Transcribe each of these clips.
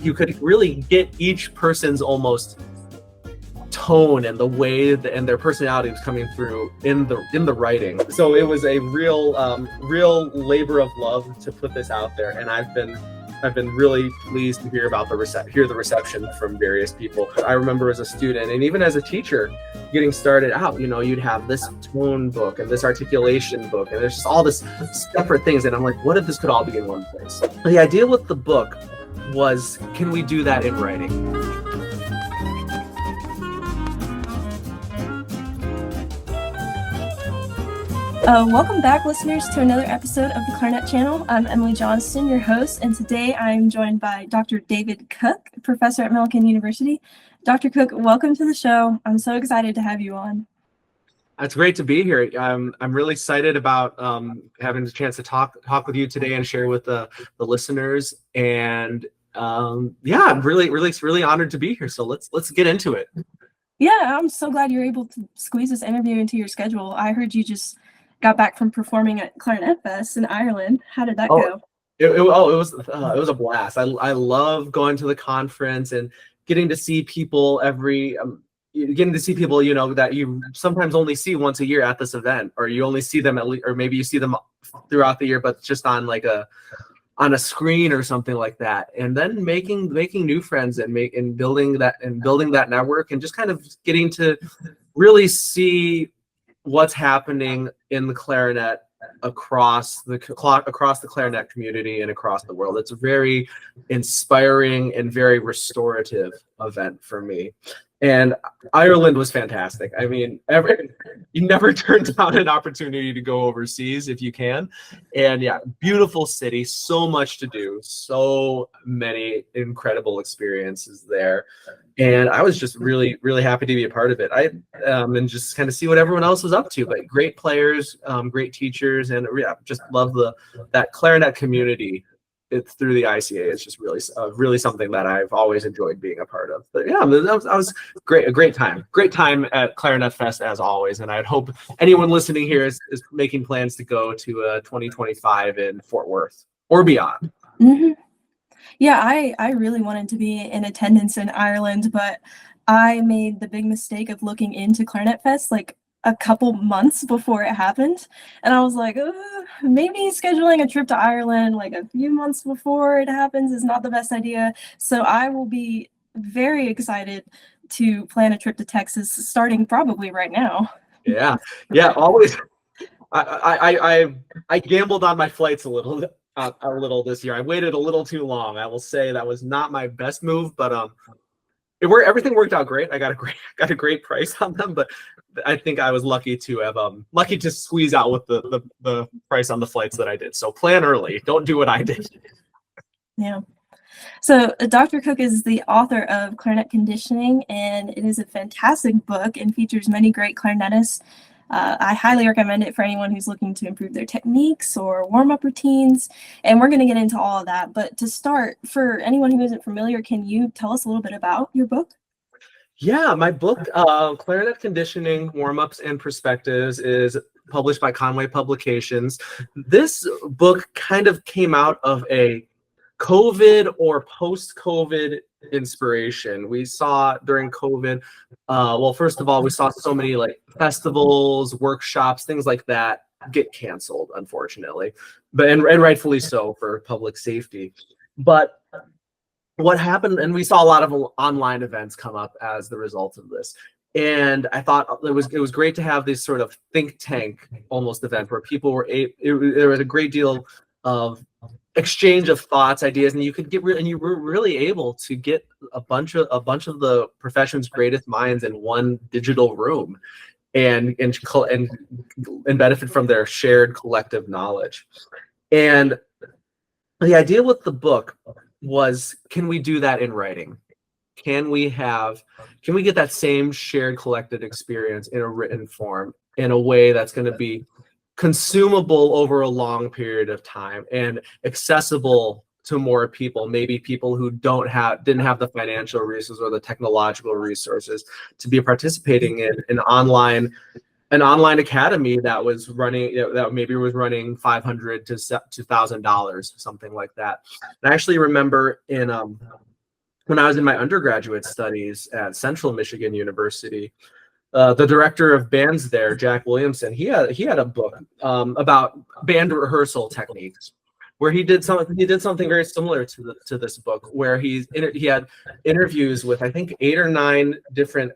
you could really get each person's almost tone and the way and their personality was coming through in the writing. So it was a real labor of love to put this out there, and I've been really pleased to hear about the reception from various people. I remember as a student and even as a teacher getting started out, you'd have this tone book and this articulation book, and there's just all this separate things, and I'm like, what if this could all be in one place? The idea with the book was, can we do that in writing? Welcome back, listeners, to another episode of the Clarinet Channel. I'm Emily Johnston, your host, and today I'm joined by Dr. David Cook, professor at Millikin University. Dr. Cook, welcome to the show. I'm so excited to have you on. It's great to be here. I'm really excited about having the chance to talk with you today and share with the listeners. And I'm really honored to be here. So let's get into it. Yeah, I'm so glad you're able to squeeze this interview into your schedule. I heard you just got back from performing at Clarinet Fest in Ireland. How did that go? It was a blast. I love going to the conference and getting to see people that you sometimes only see once a year at this event, or you only see them or maybe you see them throughout the year, but just on on a screen or something like that. And then making new friends and building that network, and just kind of getting to really see what's happening in the clarinet across the clarinet community and across the world. It's a very inspiring and very restorative event for me. And Ireland was fantastic. I mean, you never turn down an opportunity to go overseas if you can. And yeah, beautiful city, so much to do, so many incredible experiences there. And I was just really, really happy to be a part of it. And just kind of see what everyone else was up to. But great players, great teachers, and yeah, just love that clarinet community. It's through the ICA. It's just really something that I've always enjoyed being a part of. But yeah, that was great. A great time at Clarinet Fest as always. And I'd hope anyone listening here is making plans to go to 2025 in Fort Worth or beyond. Mm-hmm. Yeah, I really wanted to be in attendance in Ireland, but I made the big mistake of looking into Clarinet Fest like a couple months before it happened, and I was like, maybe scheduling a trip to Ireland like a few months before it happens is not the best idea. So I will be very excited to plan a trip to Texas, starting probably right now. Yeah, always. I gambled on my flights a little this year. I waited a little too long. I will say that was not my best move, but everything worked out great. I got a great price on them, but I think I was lucky to squeeze out with the price on the flights that I did. So plan early. Don't do what I did. Yeah. So Dr. Cook is the author of Clarinet Conditioning, and it is a fantastic book and features many great clarinetists. I highly recommend it for anyone who's looking to improve their techniques or warm-up routines, and we're going to get into all of that. But to start, for anyone who isn't familiar, can you tell us a little bit about your book? Yeah, my book, Clarinet Conditioning, Warm-Ups and Perspectives, is published by Conway Publications. This book kind of came out of a COVID or post-COVID inspiration. We saw during COVID, first of all, we saw so many like festivals, workshops, things like that get canceled, unfortunately, and rightfully so for public safety. But what happened, and we saw a lot of online events come up as the result of this. And I thought it was great to have this sort of think tank almost event where people were there was a great deal of exchange of thoughts, ideas, and you were really able to get a bunch of the profession's greatest minds in one digital room and benefit from their shared collective knowledge. And the idea with the book was, can we do that in writing? Can we get that same shared collective experience in a written form in a way that's going to be consumable over a long period of time and accessible to more people, maybe people who didn't have the financial resources or the technological resources to be participating in an online academy that was running, that maybe was running $500 to $1,000, something like that. And I actually remember in when I was in my undergraduate studies at Central Michigan University, the director of bands there, Jack Williamson, he had a book about band rehearsal techniques, where he did something very similar to this book, where he had interviews with, I think, 8 or 9 different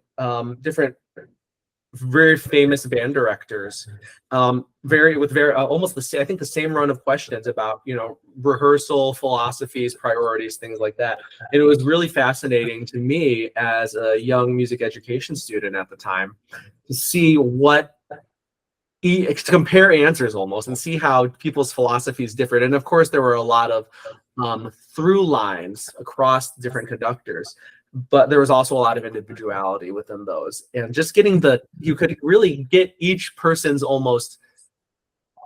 very famous band directors, almost the same, I think, the same run of questions about, you know, rehearsal philosophies, priorities, things like that. And it was really fascinating to me as a young music education student at the time to see to compare answers almost and see how people's philosophies differed. And of course, there were a lot of through lines across different conductors, but there was also a lot of individuality within those. And just you could really get each person's almost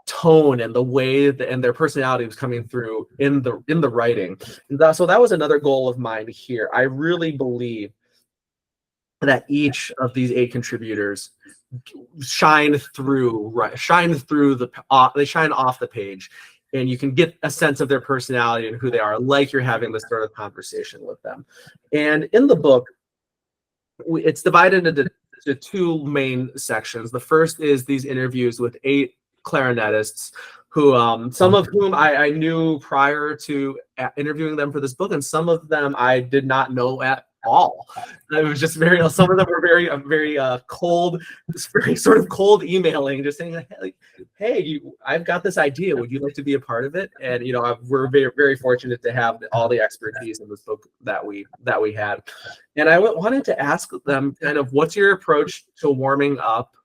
tone and the way and their personality was coming through in the writing. So that was another goal of mine here. I really believe that each of these 8 contributors shine off the page, and you can get a sense of their personality and who they are, like you're having this sort of conversation with them. And in the book, it's divided into 2 main sections. The first is these interviews with 8 clarinetists, who some of whom I knew prior to interviewing them for this book, and some of them I did not know at all. It was just some of them were very cold, very sort of cold emailing, just saying like, hey, I've got this idea, would you like to be a part of it? And you know, we're very, very fortunate to have all the expertise in this book that we had. And I wanted to ask them kind of, what's your approach to warming up?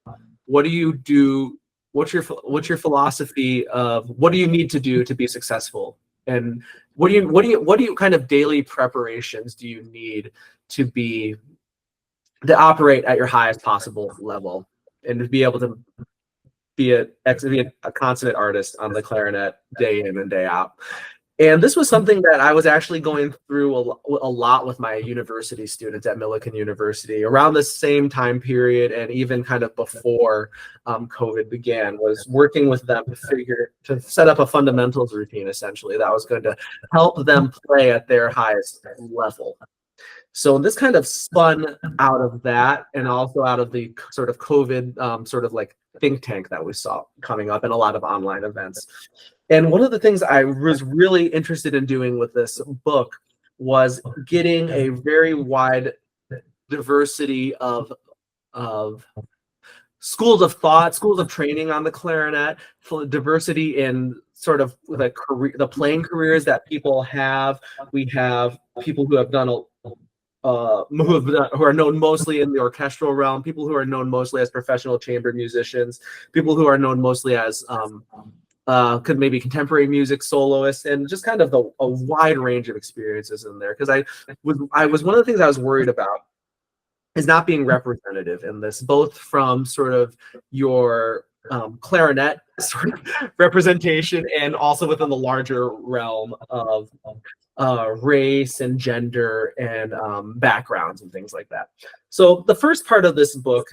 What do you do? What's your philosophy of what do you need to do to be successful? And what do you kind of daily preparations do you need to operate at your highest possible level and to be able to be a consummate artist on the clarinet day in and day out? And this was something that I was actually going through a lot with my university students at Millikin University around the same time period, and even kind of before COVID began, was working with them to set up a fundamentals routine, essentially, that was going to help them play at their highest level. So this kind of spun out of that, and also out of the sort of COVID sort of like think tank that we saw coming up and a lot of online events. And one of the things I was really interested in doing with this book was getting a very wide diversity of schools of thought, schools of training on the clarinet, diversity in sort of the playing careers that people have. We have people who have done who are known mostly in the orchestral realm, people who are known mostly as professional chamber musicians, people who are known mostly as could maybe contemporary music soloists, and just kind of a wide range of experiences in there. Because I was one of the things I was worried about is not being representative in this, both from sort of your clarinet sort of representation, and also within the larger realm of race and gender and backgrounds and things like that. So the first part of this book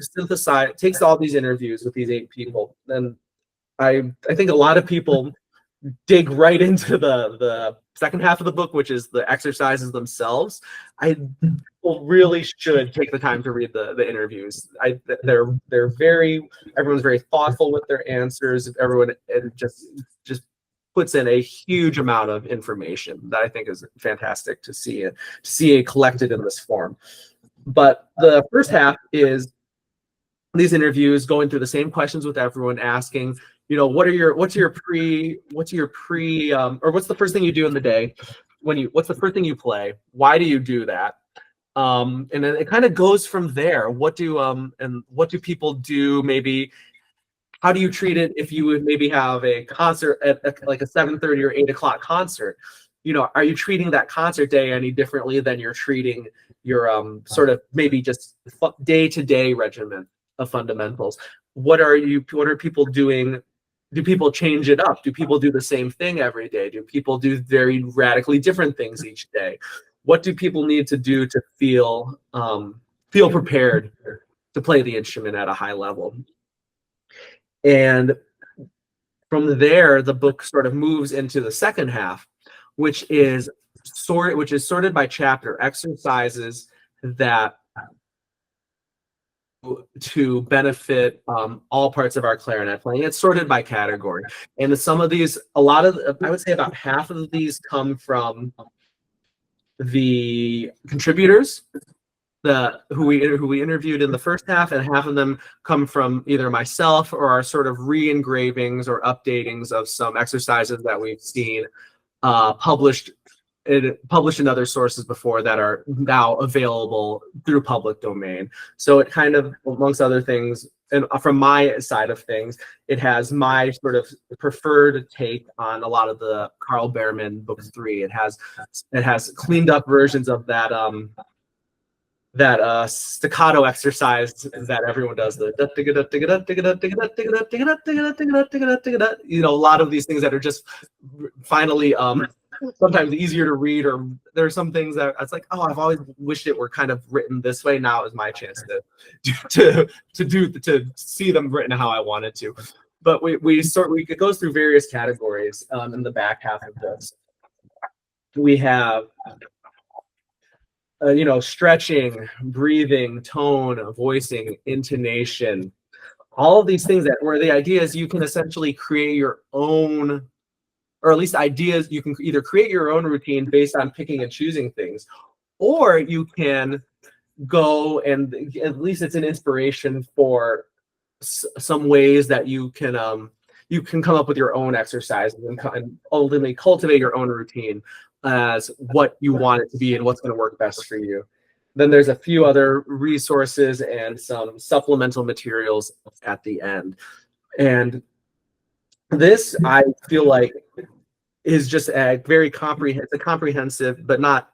takes all these interviews with these 8 people, and I think a lot of people dig right into the second half of the book, which is the exercises themselves. Really should take the time to read the interviews. Everyone's very thoughtful with their answers. Everyone just puts in a huge amount of information that I think is fantastic to see it collected in this form. But the first half is these interviews going through the same questions with everyone, asking, you know, what's the first thing you do in the day? What's the first thing you play? Why do you do that? And then it kind of goes from there. What do people do? Maybe how do you treat it if you would maybe have a concert at like a 7:30 or 8 o'clock concert? You know, are you treating that concert day any differently than you're treating your sort of maybe just day-to-day regimen of fundamentals? What are people doing? Do people change it up? Do people do the same thing every day? Do people do very radically different things each day? What do people need to do to feel prepared to play the instrument at a high level? And from there, the book sort of moves into the second half, which is sorted by chapter, exercises that to benefit all parts of our clarinet playing. It's sorted by category, and some of these, I would say about half of these come from the contributors who we interviewed in the first half, and half of them come from either myself or our sort of re-engravings or updatings of some exercises that we've seen published in other sources before that are now available through public domain. So it kind of, amongst other things, and from my side of things, it has my sort of preferred take on a lot of the Carl Behrman Book 3. It has cleaned up versions of that staccato exercise that everyone does, a lot of these things that are just finally sometimes easier to read, or there are some things that it's like, oh, I've always wished it were kind of written this way. Now is my chance to see them written how I wanted to. But it goes through various categories in the back half of this. We have stretching, breathing, tone, voicing, intonation, all of these things where the idea is you can essentially create your own, or at least ideas, you can either create your own routine based on picking and choosing things, or you can go and at least it's an inspiration for some ways that you can come up with your own exercises and ultimately cultivate your own routine as what you want it to be and what's going to work best for you. Then there's a few other resources and some supplemental materials at the end. And this, I feel like, is just a very comprehensive, but not,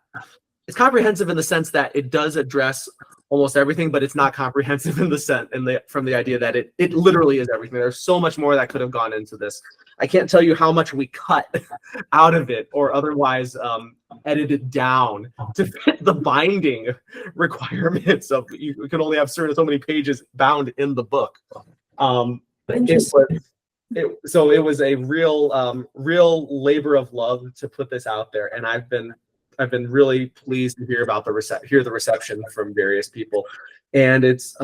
it's comprehensive in the sense that it does address almost everything, but it's not comprehensive in the sense, from the idea that it literally is everything. There's so much more that could have gone into this. I can't tell you how much we cut out of it or otherwise edited down to fit the binding requirements of, you can only have so many pages bound in the book. So it was a real labor of love to put this out there, and I've been really pleased to hear about the reception from various people, and it's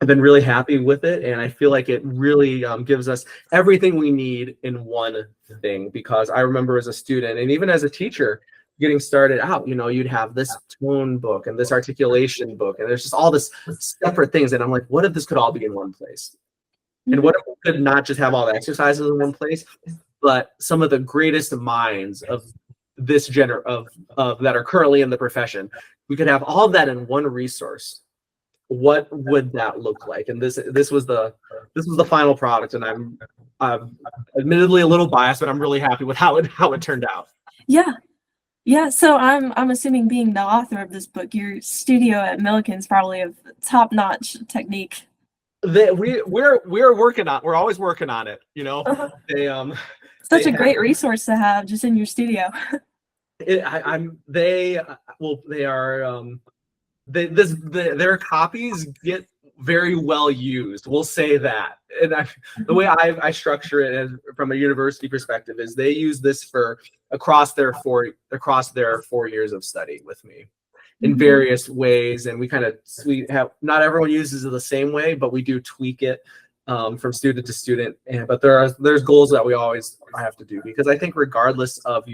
I've been really happy with it, and I feel like it really gives us everything we need in one thing. Because I remember as a student and even as a teacher getting started out, you'd have this tone book and this articulation book, and there's just all this separate things, and I'm like, what if this could all be in one place? And what if we could not just have all the exercises in one place, but some of the greatest minds of this that are currently in the profession, we could have all of that in one resource. What would that look like? And this was the final product, and I'm admittedly a little biased, but I'm really happy with how it turned out. Yeah. So I'm assuming, being the author of this book, your studio at Millikin is probably of top-notch technique. We're always working on it, Such a great resource to have just in your studio. Their copies get very well used, we'll say that. And the way I structure it from a university perspective is they use this for across their 4 years of study with me in various ways, and we have, not everyone uses it the same way, but we do tweak it from student to student. But there's goals that we always have to do, because I think regardless of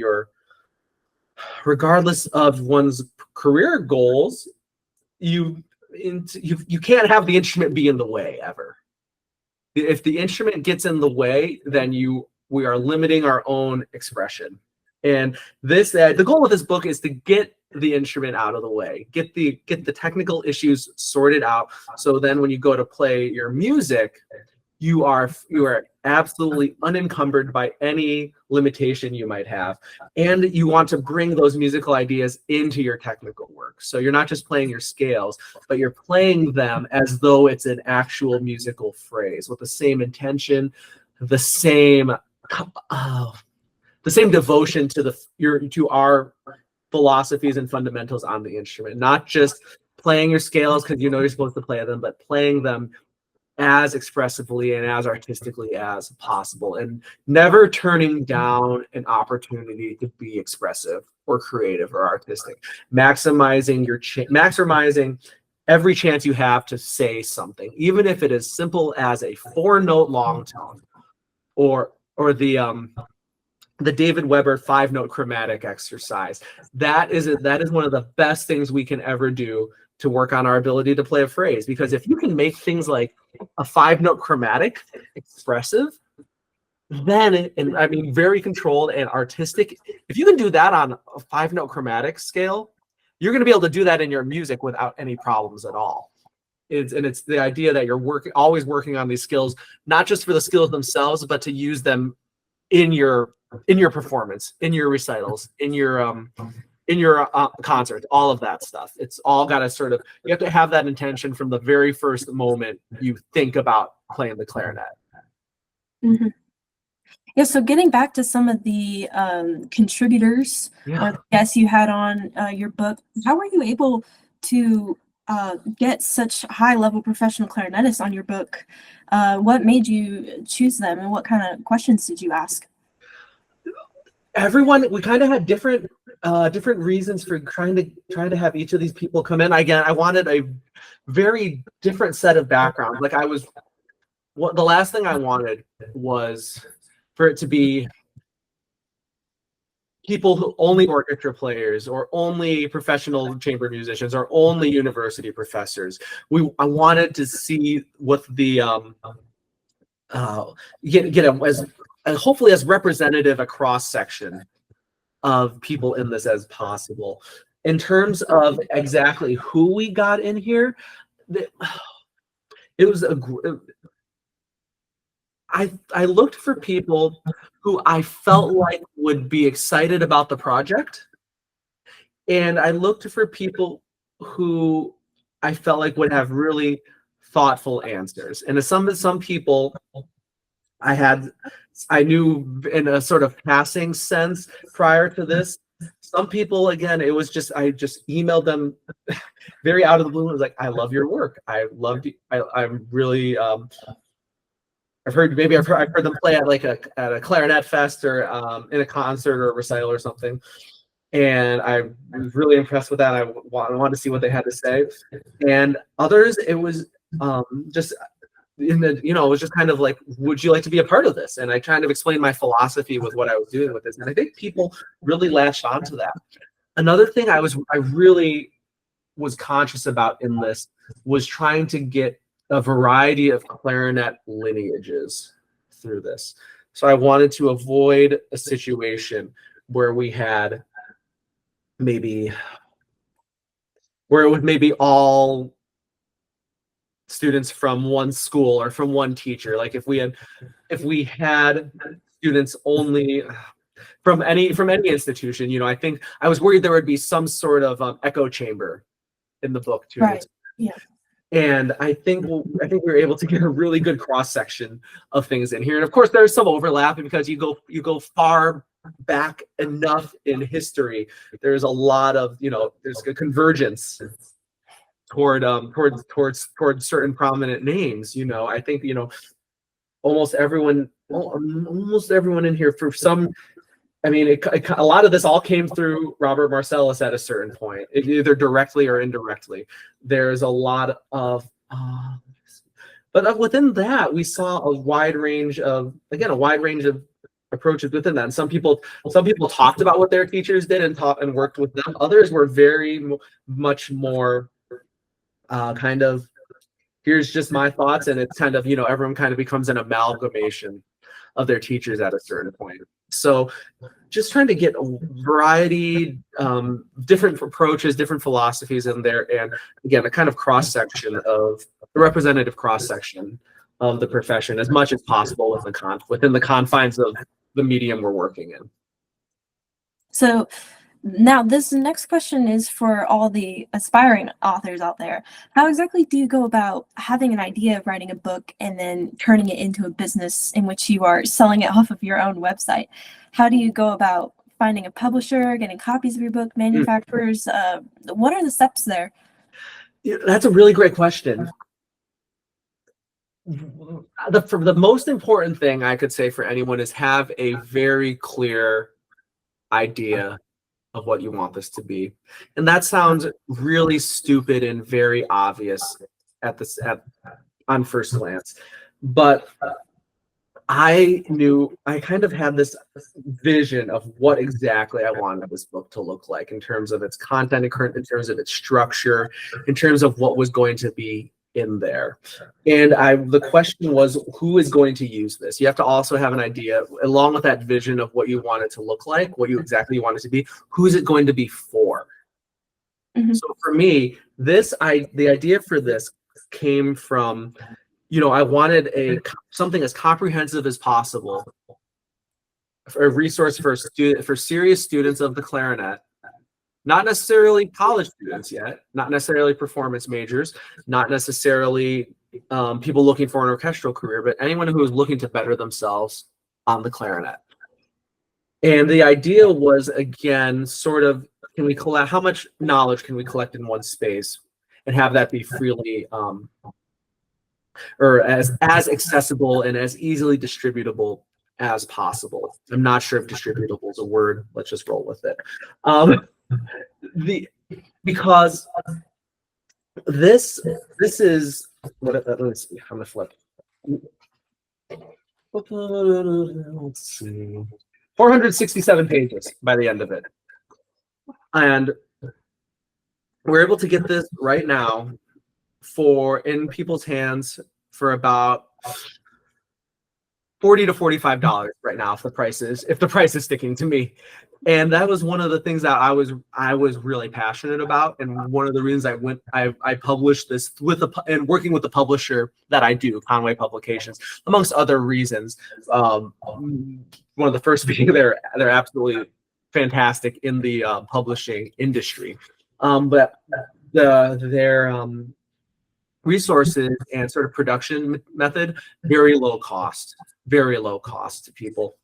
one's career goals, you can't have the instrument be in the way ever. If the instrument gets in the way, then we are limiting our own expression. And the goal of this book is to get the instrument out of the way, get the technical issues sorted out, so then when you go to play your music, you are absolutely unencumbered by any limitation you might have, and you want to bring those musical ideas into your technical work. So you're not just playing your scales, but you're playing them as though it's an actual musical phrase with the same intention, the same devotion to our philosophies and fundamentals on the instrument, not just playing your scales because you're supposed to play them, but playing them as expressively and as artistically as possible, and never turning down an opportunity to be expressive or creative or artistic, maximizing maximizing every chance you have to say something, even if it is simple as a 4-note long tone, or the David Weber 5-note chromatic exercise. That is one of the best things we can ever do to work on our ability to play a phrase. Because if you can make things like a 5-note chromatic expressive, then, and I mean very controlled and artistic, if you can do that on a 5-note chromatic scale, you're going to be able to do that in your music without any problems at all. It's the idea that you're always working on these skills, not just for the skills themselves, but to use them in your performance, in your recitals, in your concert, all of that stuff. It's all got to sort of, you have to have that intention from the very first moment you think about playing the clarinet. Mm-hmm. Yeah, so getting back to some of the contributors or guests you had on your book, how were you able to get such high-level professional clarinetists on your book? What made you choose them, and what kind of questions did you ask? Everyone, we kind of had different reasons for trying to have each of these people come in. Again, I wanted a very different set of backgrounds. Like the last thing I wanted was for it to be people who only orchestra players, or only professional chamber musicians, or only university professors. I wanted to see what the hopefully as representative a cross section of people in this as possible. In terms of exactly who we got in here, it was I looked for people who I felt like would be excited about the project, and I looked for people who I felt like would have really thoughtful answers. And some people I knew in a sort of passing sense prior to this. Some people, again, it was just, I just emailed them very out of the blue. I was like, I love your work. I'm really, I've heard them play at at a clarinet fest, or in a concert or a recital or something, and I was really impressed with that. I wanted to see what they had to say. And others, it was just it was just kind of like, would you like to be a part of this? And I kind of explained my philosophy with what I was doing with this, and I think people really latched onto that. Another thing I really was conscious about in this was trying to get a variety of clarinet lineages through this. So I wanted to avoid a situation where we had where it was maybe all students from one school or from one teacher. Like if we had students only from any institution, I think I was worried there would be some sort of echo chamber in the book too. Right. Yeah. And I think we were able to get a really good cross section of things in here. And of course, there's some overlap because you go far back enough in history. There's a lot of there's a convergence towards certain prominent names. I think almost everyone in here, for some. I mean, a lot of this all came through Robert Marcellus at a certain point, either directly or indirectly. There's a lot of, but within that, we saw a wide range of approaches within that. And some people talked about what their teachers did and taught and worked with them. Others were very much more kind of, here's just my thoughts, and it's kind of everyone kind of becomes an amalgamation of their teachers at a certain point. So just trying to get a variety, different approaches, different philosophies in there, and again, a kind of representative cross-section of the profession as much as possible within the confines of the medium we're working in. So now this next question is for all the aspiring authors out there. How exactly do you go about having an idea of writing a book and then turning it into a business in which you are selling it off of your own website? How do you go about finding a publisher, getting copies of your book, manufacturers? What are the steps there? That's a really great question. the most important thing I could say for anyone is have a very clear idea of what you want this to be. And that sounds really stupid and very obvious on first glance. But I kind of had this vision of what exactly I wanted this book to look like in terms of its content, in terms of its structure, in terms of what was going to be in there. And the question was, who is going to use this? You have to also have an idea, along with that vision of what you want it to look like, what you exactly want it to be, who is it going to be for? Mm-hmm. So for me, the idea for this came from, I wanted something as comprehensive as possible, a resource for serious students of the clarinet, not necessarily college students yet, not necessarily performance majors, not necessarily people looking for an orchestral career, but anyone who is looking to better themselves on the clarinet. And the idea was, again, sort of, how much knowledge can we collect in one space and have that be freely or as accessible and as easily distributable as possible. I'm not sure if distributable is a word. Let's just roll with it. Because this is what. Let's see. I'm gonna flip. Let's see. 467 pages by the end of it, and we're able to get this right now in people's hands for about $40 to $45 right now if the price is sticking to me. And that was one of the things that I was really passionate about, and one of the reasons I published this and working with the publisher that I do, Conway Publications, amongst other reasons. One of the first being they're absolutely fantastic in the publishing industry, but their resources and sort of production method, very low cost to people.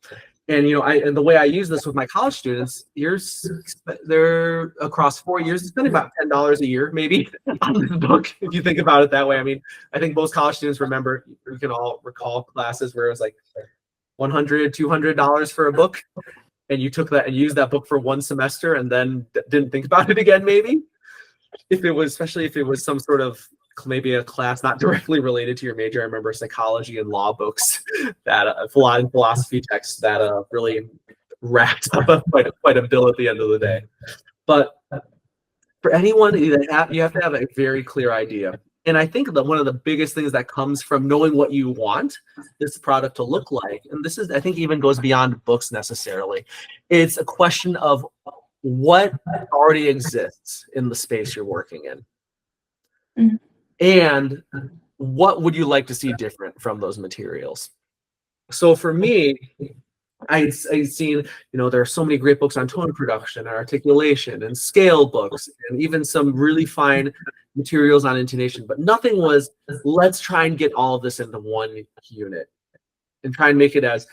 And and the way I use this with my college students, they're across 4 years, spending about $10 a year maybe on this book, if you think about it that way. I mean, I think most college students we can all recall classes where it was like $100, $200 for a book, and you took that and used that book for one semester and then didn't think about it again, maybe. Especially if it was some sort of maybe a class not directly related to your major. I remember psychology and law books that philosophy texts that really racked up quite a bill at the end of the day. But for anyone, you have to have a very clear idea. And I think that one of the biggest things that comes from knowing what you want this product to look like, and this is, I think, even goes beyond books necessarily. It's a question of what already exists in the space you're working in. Mm-hmm. And what would you like to see different from those materials? So for me, I've seen, there are so many great books on tone production and articulation and scale books, and even some really fine materials on intonation, but nothing was, let's try and get all of this into one unit and try and make it as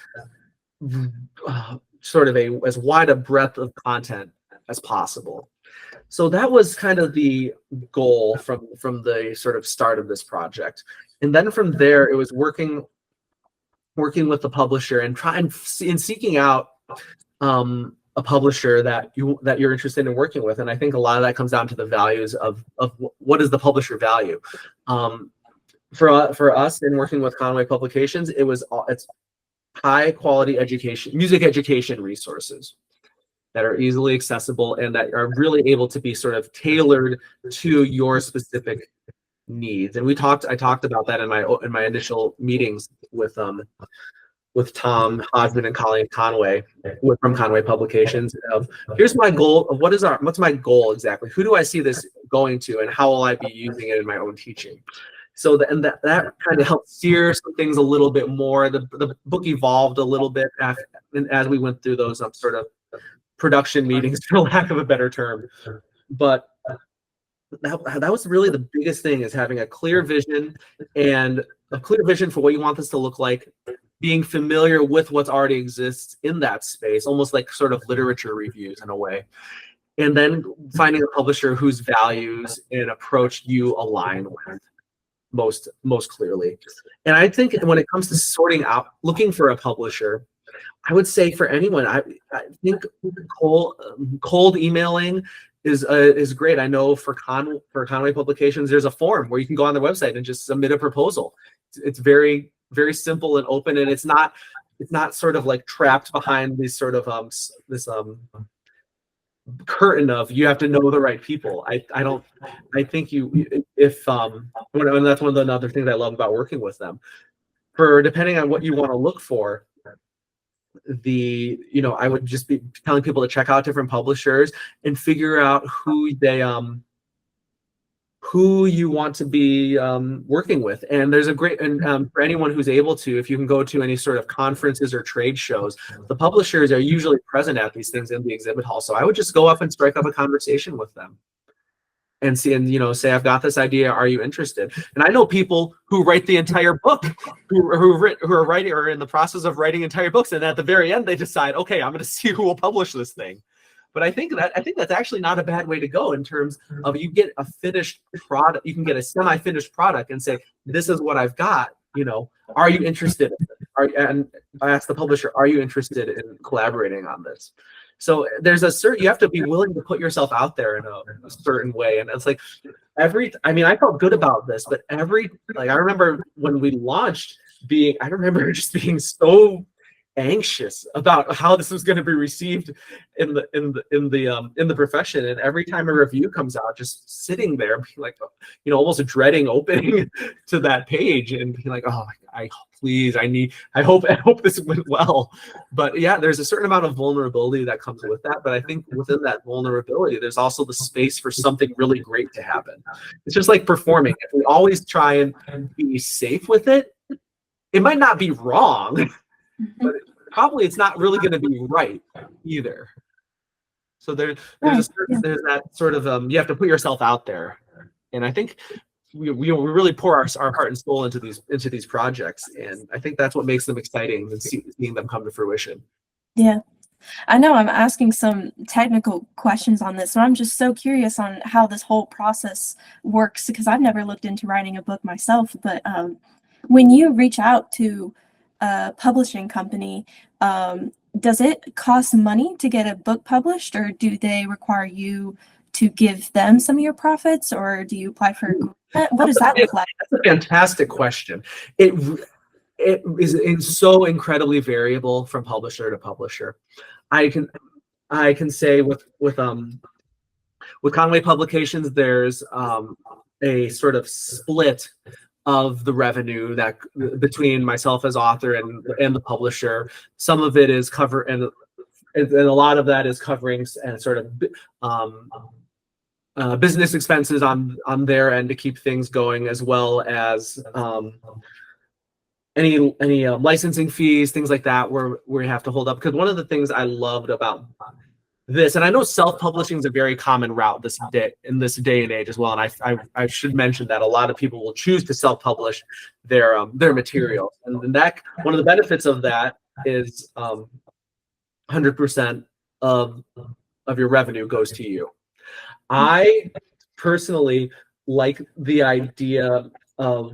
sort of as wide a breadth of content as possible. So that was kind of the goal from the sort of start of this project. And then from there, it was working with the publisher and seeking out a publisher that you're interested in working with. And I think a lot of that comes down to the values of what is the publisher value. For us in working with Conway Publications, it's high quality music education resources that are easily accessible and that are really able to be sort of tailored to your specific needs. And I talked about that in my initial meetings with Tom Hodgman and Colleen Conway from Conway Publications. Here's my goal of what's my goal exactly? Who do I see this going to, and how will I be using it in my own teaching? So that kind of helped steer some things a little bit more. The book evolved a little bit as we went through those sort of production meetings, for lack of a better term. But that was really the biggest thing, is having a clear vision for what you want this to look like, being familiar with what already exists in that space, almost like sort of literature reviews in a way. And then finding a publisher whose values and approach you align with. most clearly. And I think when it comes to sorting out, looking for a publisher, I would say for anyone, I think cold emailing is great. I know for Conway Publications, there's a form where you can go on their website and just submit a proposal. It's very, very simple and open, and it's not sort of like trapped behind these sort of this curtain of you have to know the right people. I think and that's one of the other things I love about working with them. For depending on what you want to look for, I would just be telling people to check out different publishers and figure out who you want to be working with. And there's a great, and for anyone who's able to, if you can go to any sort of conferences or trade shows, the publishers are usually present at these things in the exhibit hall. So I would just go up and strike up a conversation with them and see, and say, I've got this idea, are you interested? And I know people who write the entire book, who are writing or in the process of writing entire books, and at the very end they decide, okay, I'm going to see who will publish this thing. But I think that's actually not a bad way to go in terms of you get a finished product, you can get a semi-finished product and say, this is what I've got, are you interested in it? And I ask the publisher, are you interested in collaborating on this? So there's you have to be willing to put yourself out there in a certain way. And it's like I felt good about this, but I remember when we launched I remember just being so anxious about how this was going to be received in the profession. And every time a review comes out, just sitting there being like, almost dreading opening to that page and being like, oh, I hope this went well. But yeah, there's a certain amount of vulnerability that comes with that. But I think within that vulnerability, there's also the space for something really great to happen. It's just like performing. If we always try and be safe with it, it might not be wrong, but probably it's not really going to be right either. So there's that sort of you have to put yourself out there, and I think we really pour our heart and soul into these projects, and I think that's what makes them exciting and seeing them come to fruition. Yeah, I know I'm asking some technical questions on this, so I'm just so curious on how this whole process works because I've never looked into writing a book myself. But when you reach out to a publishing company, does it cost money to get a book published, or do they require you to give them some of your profits, or do you apply for a grant? What does that look like? That's a fantastic question. It is so incredibly variable from publisher to publisher. I can say with Conway Publications, there's a sort of split of the revenue that between myself as author and the publisher. Some of it is covered, and a lot of that is covering and sort of business expenses on their end to keep things going, as well as any licensing fees, things like that, where we have to hold up. Because one of the things I loved about this, and I know self-publishing is a very common route in this day and age as well, and I should mention that a lot of people will choose to self-publish their material, and that one of the benefits of that is 100% of your revenue goes to you. I personally like the idea of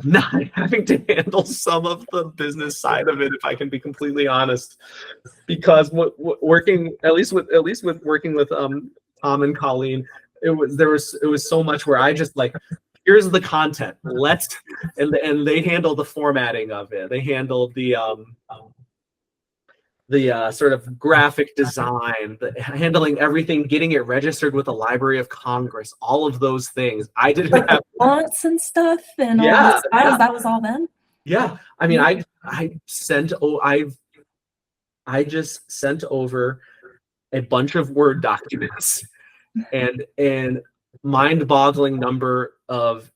not having to handle some of the business side of it, if I can be completely honest, because working at least with working with Tom and Colleen, it was so much where I just like, here's the content, and they handle the formatting of it, they handle the sort of graphic design, handling everything, getting it registered with the Library of Congress, all of those things. I didn't have fonts and stuff, and that was all them. Yeah, I mean, I just sent over a bunch of Word documents and mind-boggling number of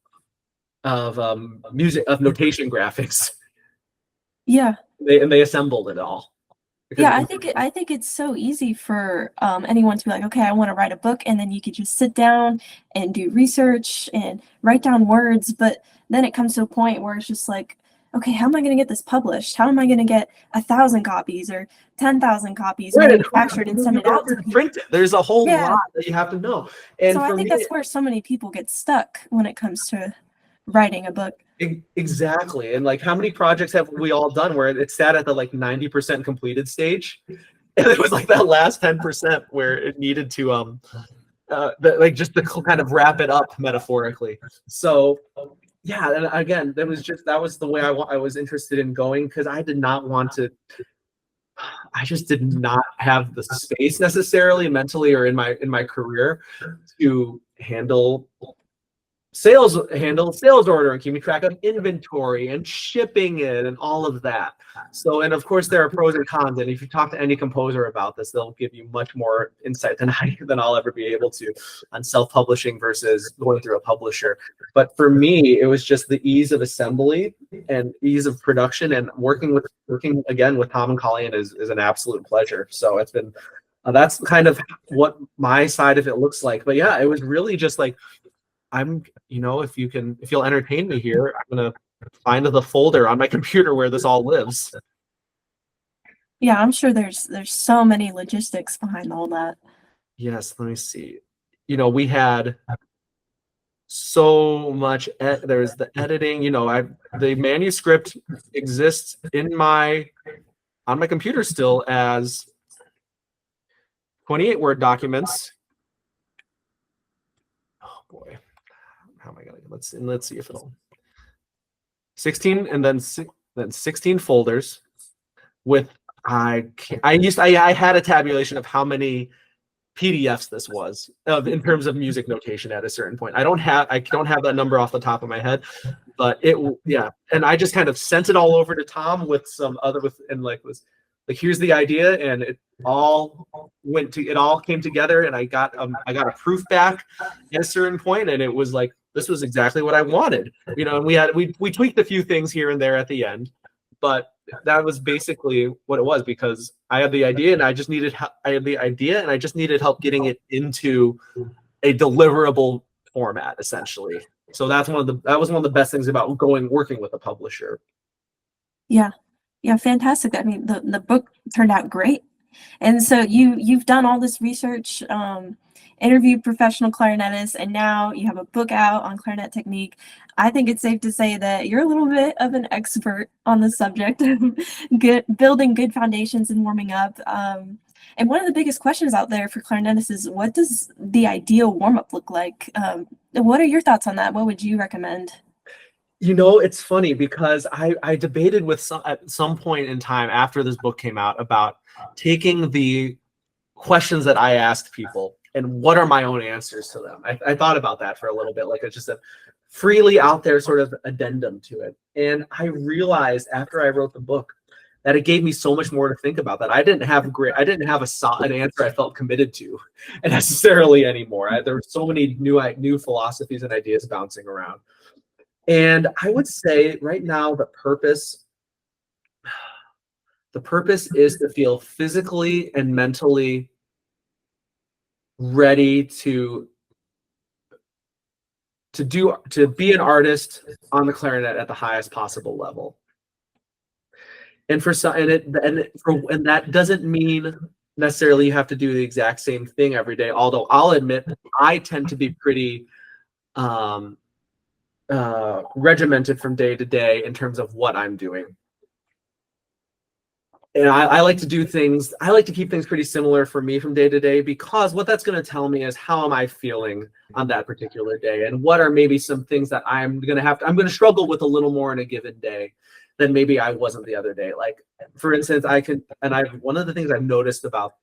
notation graphics. Yeah, they assembled it all. Yeah, I think it's so easy for anyone to be like, okay, I want to write a book, and then you could just sit down and do research and write down words. But then it comes to a point where it's just like, okay, how am I going to get this published? How am I going to get 1,000 copies or 10,000 copies manufactured and send it out to people? There's a whole lot that you have to know. And so I think that's where so many people get stuck when it comes to writing a book. Exactly. And like, how many projects have we all done where it sat at the like 90% completed stage, and it was like that last 10% where it needed to like just to kind of wrap it up metaphorically. So yeah, and again, that was the way I was interested in going, because I did not want to. I just did not have the space necessarily mentally or in my career to handle sales ordering, keeping track of inventory and shipping it and all of that. So, and of course there are pros and cons, and if you talk to any composer about this, they'll give you much more insight than I'll ever be able to on self-publishing versus going through a publisher. But for me, it was just the ease of assembly and ease of production, and working again with Tom and Colleen is an absolute pleasure. So it's been that's kind of what my side of it looks like. But yeah, it was really just like, if you'll entertain me here, I'm gonna find the folder on my computer where this all lives. Yeah, I'm sure there's so many logistics behind all that. Yes, let me see. We had so much. There's the editing. The manuscript exists on my computer still as 28 Word documents. Oh boy. How am I gonna let's see if it'll 16, and then 16 folders with I had a tabulation of how many PDFs this was in terms of music notation at a certain point. I don't have that number off the top of my head, but and I just kind of sent it all over to Tom with here's the idea, and it all came together, and I got a proof back at a certain point, and it was like, this was exactly what I wanted, and we tweaked a few things here and there at the end, but that was basically what it was, because I had the idea and I just needed help getting it into a deliverable format, essentially. So that was one of the best things about working with a publisher. Yeah, fantastic. I mean, the book turned out great. And so you've done all this research, interviewed professional clarinetists, and now you have a book out on clarinet technique. I think it's safe to say that you're a little bit of an expert on the subject of building good foundations and warming up. And one of the biggest questions out there for clarinetists is, what does the ideal warm-up look like? What are your thoughts on that? What would you recommend? It's funny, because I debated at some point in time after this book came out about taking the questions that I asked people and what are my own answers to them. I thought about that for a little bit, like it's just a freely out there sort of addendum to it. And I realized after I wrote the book that it gave me so much more to think about, that I didn't have an answer I felt committed to necessarily anymore. There were so many new philosophies and ideas bouncing around. And I would say right now the purpose is to feel physically and mentally ready to be an artist on the clarinet at the highest possible level. And and that doesn't mean necessarily you have to do the exact same thing every day. Although I'll admit I tend to be pretty regimented from day to day in terms of what I'm doing. And I like to do things, I like to keep things pretty similar for me from day to day, because what that's going to tell me is how am I feeling on that particular day, and what are maybe some things that I'm going to struggle with a little more in a given day than maybe I wasn't the other day. Like, for instance, one of the things I've noticed about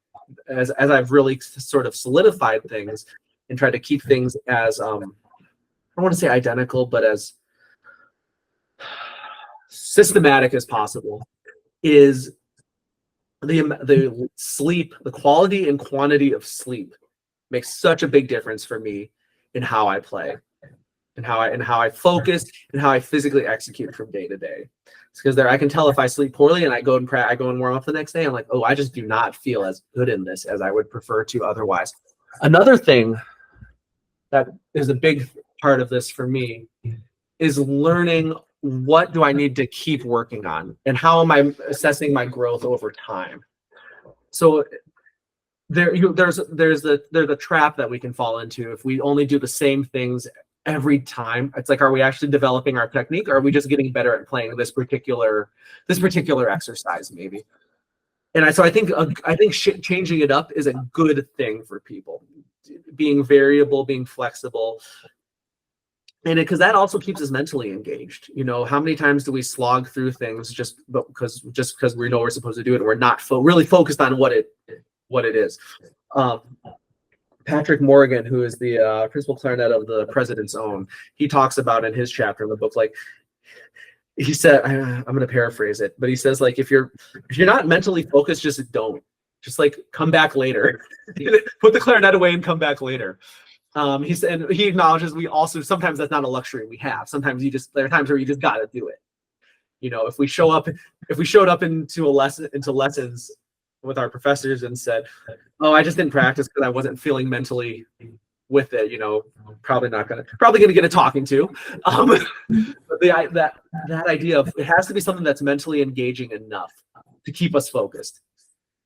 as I've really sort of solidified things and tried to keep things as I don't want to say identical, but as systematic as possible, is the sleep. The quality and quantity of sleep makes such a big difference for me in how I play, and how I focus, and how I physically execute from day to day. It's because I can tell if I sleep poorly and I go and warm up the next day, I'm like, oh, I just do not feel as good in this as I would prefer to otherwise. Another thing that is a big part of this for me is learning, what do I need to keep working on, and how am I assessing my growth over time? So there's the trap that we can fall into if we only do the same things every time. It's like, are we actually developing our technique, or are we just getting better at playing this particular exercise maybe? And so I think changing it up is a good thing for people, being variable, being flexible. And because that also keeps us mentally engaged. You know, how many times do we slog through things just because we know we're supposed to do it, and we're not really focused on what it is. Patrick Morgan, who is the principal clarinet of the President's Own, he talks about in his chapter in the book, like, he said, I'm going to paraphrase it, but he says, like, if you're not mentally focused, just don't. Just like come back later. Put the clarinet away and come back later. He said, he acknowledges we also sometimes that's not a luxury we have. Sometimes there are times where you just got to do it. You know, if we showed up into lessons with our professors and said, "Oh, I just didn't practice because I wasn't feeling mentally with it," you know, probably gonna get a talking to. But that idea of it has to be something that's mentally engaging enough to keep us focused.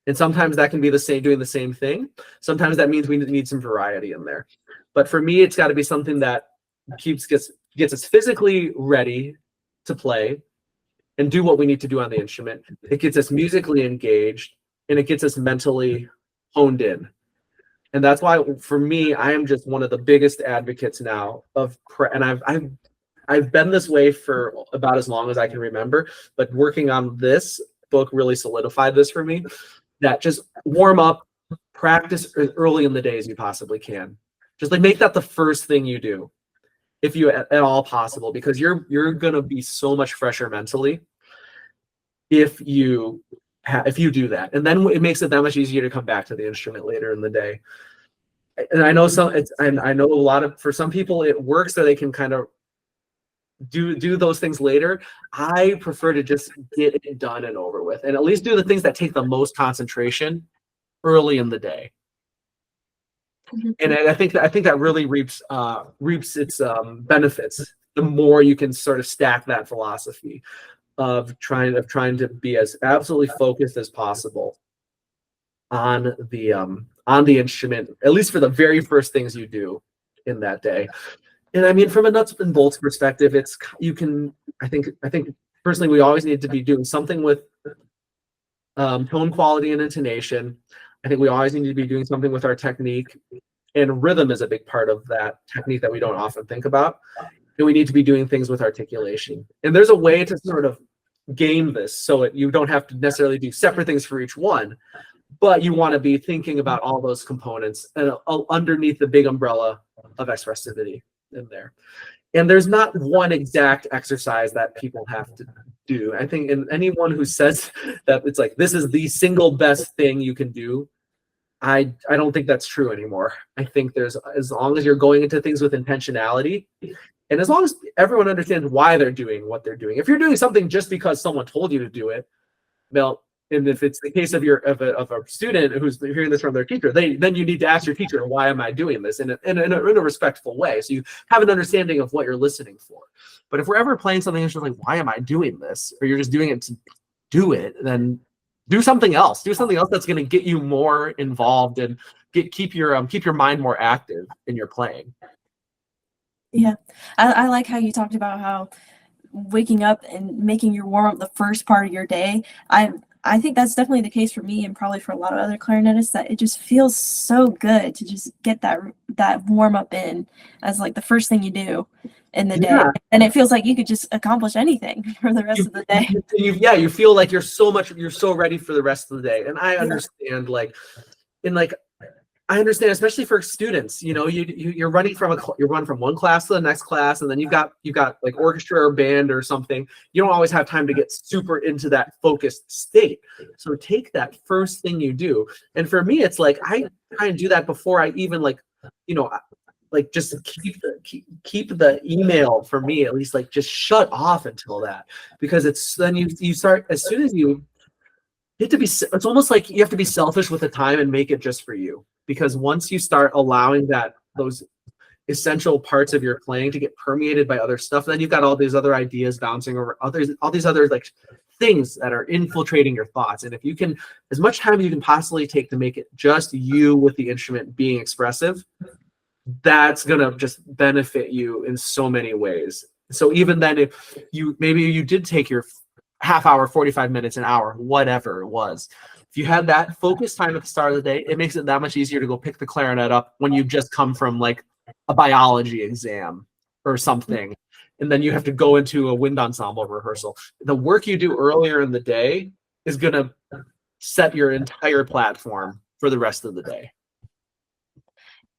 And sometimes that can be doing the same thing. Sometimes that means we need some variety in there. But for me, it's got to be something that gets us physically ready to play and do what we need to do on the instrument. It gets us musically engaged, and it gets us mentally honed in. And that's why, for me, I am just one of the biggest advocates now and I've been this way for about as long as I can remember, but working on this book really solidified this for me, that just warm up, practice as early in the day as you possibly can. Just like make that the first thing you do, if you at all possible, because you're gonna be so much fresher mentally if you do that, and then it makes it that much easier to come back to the instrument later in the day. And I know for some people it works so they can kind of do those things later. I prefer to just get it done and over with, and at least do the things that take the most concentration early in the day. And I think that really reaps its benefits the more you can sort of stack that philosophy of trying to be as absolutely focused as possible on the instrument, at least for the very first things you do in that day. And I mean, from a nuts and bolts perspective, I think personally, we always need to be doing something with tone quality and intonation. I think we always need to be doing something with our technique, and rhythm is a big part of that technique that we don't often think about. And we need to be doing things with articulation. And there's a way to sort of game this so you don't have to necessarily do separate things for each one, but you want to be thinking about all those components and underneath the big umbrella of expressivity in there. And there's not one exact exercise that people have to do. I think anyone who says that it's like, this is the single best thing you can do, I don't think that's true anymore. I think as long as you're going into things with intentionality, and as long as everyone understands why they're doing what they're doing. If you're doing something just because someone told you to do it, well, and if it's the case of a student who's hearing this from their teacher, then you need to ask your teacher, why am I doing this in a respectful way, so you have an understanding of what you're listening for. But if we're ever playing something that's just like, why am I doing this, or you're just doing it to do it, then do something else. Do something else that's going to get you more involved and keep your mind more active in your playing. Yeah, I like how you talked about how waking up and making your warm up the first part of your day. I think that's definitely the case for me, and probably for a lot of other clarinetists, that it just feels so good to just get that warm up in as like the first thing you do in the day, and it feels like you could just accomplish anything for the rest of the day. You feel like you're so ready for the rest of the day. And I understand, I understand, especially for students, you know, you run from one class to the next class, and then you've got like orchestra or band or something. You don't always have time to get super into that focused state. So take that first thing you do. And for me, it's like, I try and do that before I even just keep the email, for me at least, like just shut off until that, because then you start, as soon as you get to be, it's almost like you have to be selfish with the time and make it just for you. Because once you start allowing those essential parts of your playing to get permeated by other stuff, then you've got all these other ideas bouncing over all these other like things that are infiltrating your thoughts. And if you can, as much time as you can possibly take to make it just you with the instrument being expressive, that's gonna just benefit you in so many ways. So even then, if maybe you did take your half hour, 45 minutes, an hour, whatever it was, if you had that focus time at the start of the day, it makes it that much easier to go pick the clarinet up when you just come from like a biology exam or something, and then you have to go into a wind ensemble rehearsal. The work you do earlier in the day is gonna set your entire platform for the rest of the day.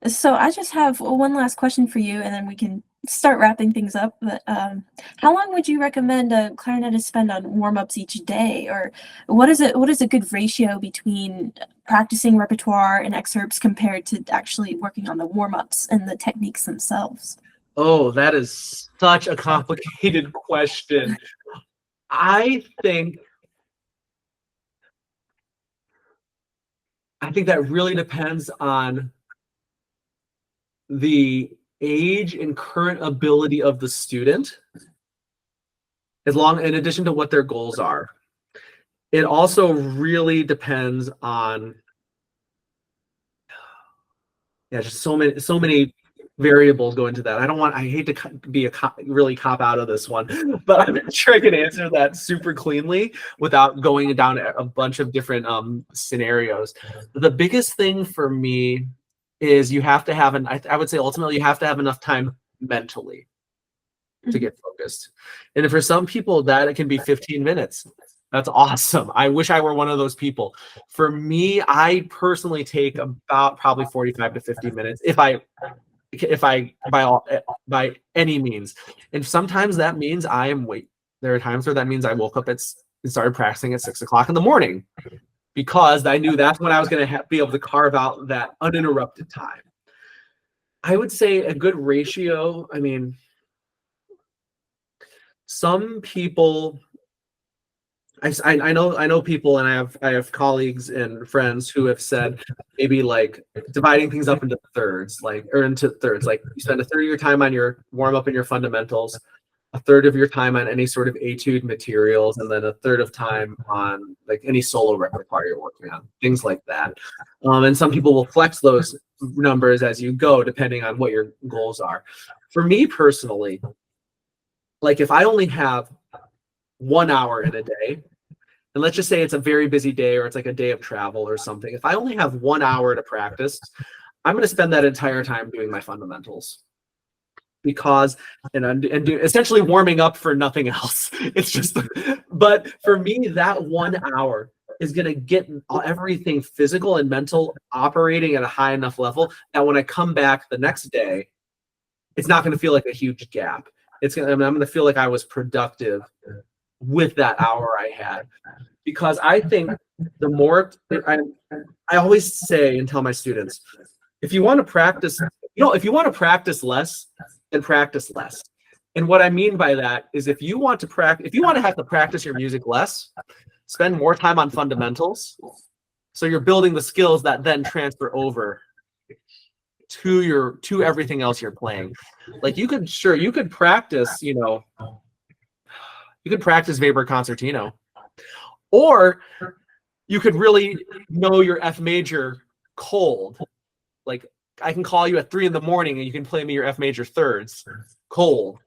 So I just have one last question for you, and then we can start wrapping things up. But how long would you recommend a clarinetist spend on warm-ups each day, or what is a good ratio between practicing repertoire and excerpts compared to actually working on the warm-ups and the techniques themselves? Oh, that is such a complicated question. I think that really depends on the age and current ability of the student, in addition to what their goals are. It also really depends on, just so many variables go into that. I hate to be really cop out of this one, but I'm not sure I can answer that super cleanly without going down a bunch of different scenarios. The biggest thing for me is you have to have I would say ultimately you have to have enough time mentally to get focused. And for some people that it can be 15 minutes. That's awesome. I wish I were one of those people. For me, I personally take about probably 45 to 50 minutes if I by any means. And sometimes that means there are times where that means I woke up and started practicing at 6 o'clock in the morning, because I knew that's when I was going to be able to carve out that uninterrupted time. I would say a good ratio. I mean, some people, I know people, and I have colleagues and friends who have said maybe like dividing things up into thirds, like you spend a third of your time on your warm up and your fundamentals, a third of your time on any sort of etude materials, and then a third of time on like any solo repertoire you're working on, things like that. And some people will flex those numbers as you go, depending on what your goals are. For me personally, like if I only have 1 hour in a day, and let's just say it's a very busy day or it's like a day of travel or something, if I only have 1 hour to practice, I'm going to spend that entire time doing my fundamentals. Because essentially warming up for nothing else. It's just, but for me, that 1 hour is going to get everything physical and mental operating at a high enough level that when I come back the next day, it's not going to feel like a huge gap. I'm going to feel like I was productive with that hour I had. Because I think the more I always say and tell my students, if you want to practice, if you want to practice less, then practice less. And what I mean by that is if you want to have to practice your music less, spend more time on fundamentals. So you're building the skills that then transfer over to everything else you're playing. Like you could practice, you could practice Weber concertino, or you could really know your F major cold. Like I can call you at 3 a.m. and you can play me your F major thirds cold.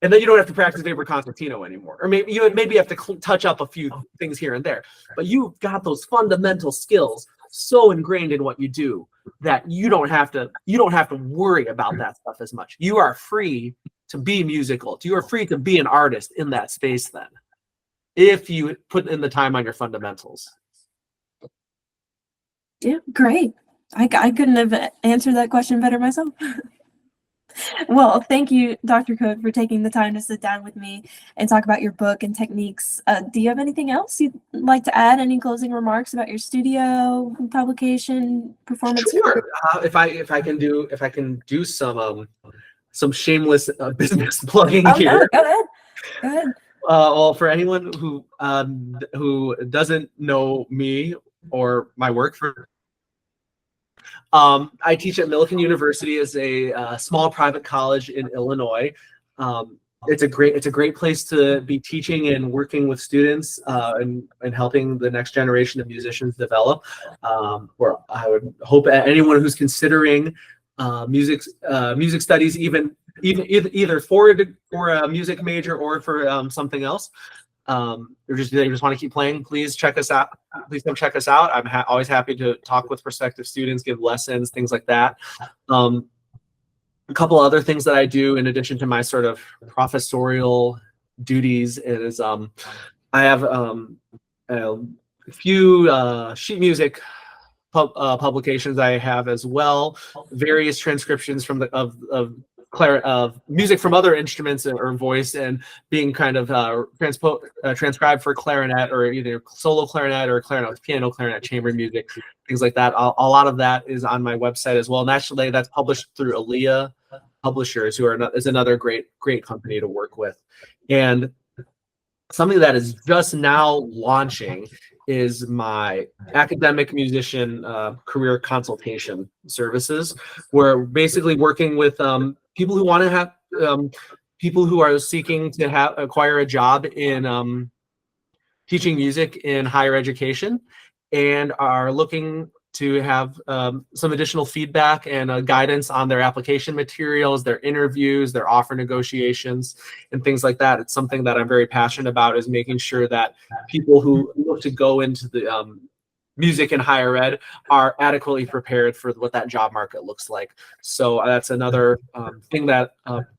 And then you don't have to practice Weber concertino anymore. Or maybe you have to touch up a few things here and there. But you've got those fundamental skills so ingrained in what you do that you don't have to worry about that stuff as much. You are free to be musical. You are free to be an artist in that space then, if you put in the time on your fundamentals. Yeah, great. I couldn't have answered that question better myself. Well, thank you, Dr. Cook, for taking the time to sit down with me and talk about your book and techniques. Do you have anything else you'd like to add? Any closing remarks about your studio, publication, performance? Sure. If I can do some shameless business plugging here. No, go ahead. Well, for anyone who doesn't know me or my work, I teach at Millikin University as a small private college in Illinois. It's a great place to be teaching and working with students and helping the next generation of musicians develop. Or I would hope anyone who's considering music studies, either for a music major or for something else. Or they just want to keep playing, please check us out. Please come check us out. I'm always happy to talk with prospective students, give lessons, things like that. A couple other things that I do in addition to my sort of professorial duties is I have a few sheet music publications I have as well, various transcriptions from of music from other instruments or voice, and being kind of transcribed for clarinet, or either solo clarinet or clarinet with piano, clarinet, chamber music, things like that. A lot of that is on my website as well. And actually, that's published through Aaliyah Publishers, is another great company to work with. And something that is just now launching is my academic musician career consultation services. We're basically working with people who want to have people who are seeking to acquire a job in teaching music in higher education, and are looking to have some additional feedback and guidance on their application materials, their interviews, their offer negotiations, and things like that. It's something that I'm very passionate about, is making sure that people who look to go into the music and higher ed are adequately prepared for what that job market looks like. So that's another thing that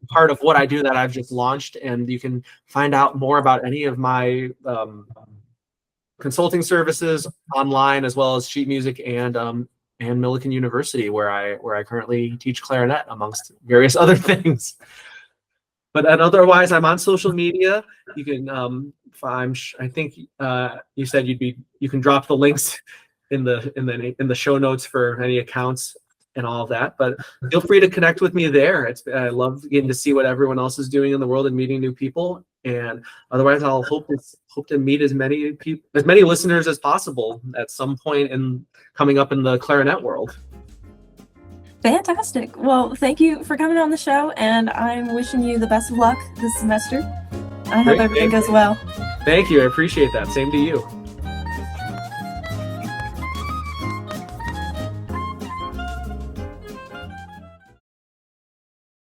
part of what I do that I've just launched, and you can find out more about any of my consulting services online, as well as sheet music and Millikin University, where I currently teach clarinet, amongst various other things. But otherwise, I'm on social media. You can I think you said you can drop the links in the show notes for any accounts and all of that. But feel free to connect with me there. I love getting to see what everyone else is doing in the world and meeting new people. And otherwise, I'll hope to meet as many listeners as possible at some point coming up in the clarinet world. Fantastic. Well, thank you for coming on the show, and I'm wishing you the best of luck this semester. I hope everything goes well. Thank you. I appreciate that. Same to you.